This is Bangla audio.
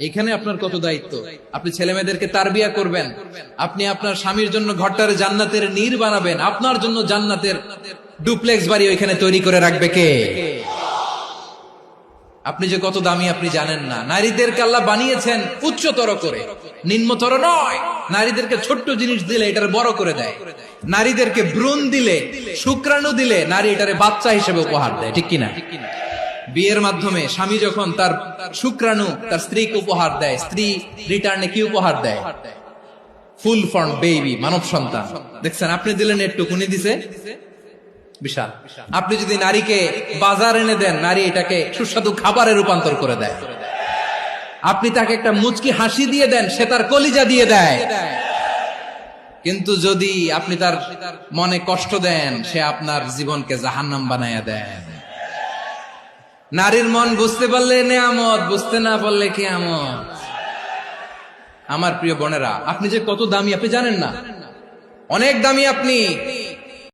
এখানে আপনার কত দায়িত্ব। আপনি ছেলে মেয়েদেরকে তারবিয়া করবেন, আপনি আপনার স্বামীর জন্য ঘরটার জান্নাতের নীর বানাবেন, আপনার জন্য জান্নাতের ডুপ্লেক্স বাড়ি ওইখানে তৈরি করে রাখবে কে? আপনি যে কত দামি আপনি জানেন না। নারীদেরকে আল্লাহ বানিয়েছেন উচ্চতর করে, নিম্নতর নয়। নারীদেরকে ছোট্ট জিনিস দিলে এটারে বড় করে দেয়। নারীদেরকে ভ্রূণ দিলে, শুক্রাণু দিলে নারী এটারে বাচ্চা হিসেবে উপহার দেয়, ঠিক কিনা? বিয়ের মাধ্যমে স্বামী যখন তার শুক্রাণু তার স্ত্রীকে উপহার দেয়, স্ত্রী রিটার্নে কি উপহার দেয়? ফুল ফর্ম বেবি, মানব সন্তান। দেখছেন, আপনি দিলেন একটু, উনি দিছে বিশাল। আপনি যদি নারীকে বাজার এনে দেন, নারী এটাকে সুস্বাদু খাবারে রূপান্তর করে দেয়। আপনি তাকে একটা মুচকি হাসি দিয়ে দেন, সে তার কলিজা দিয়ে দেয়। কিন্তু যদি আপনি তার মনে কষ্ট দেন, সে আপনার জীবনকে জাহান্নাম বানায়া দেয়। নারীর মন বুঝতে পারলে নেয়ামত, বুঝতে না পারলে কিয়ামত। আমার প্রিয় বোনেরা, আপনি যে কত দামি আপনি জানেন না। অনেক দামি আপনি।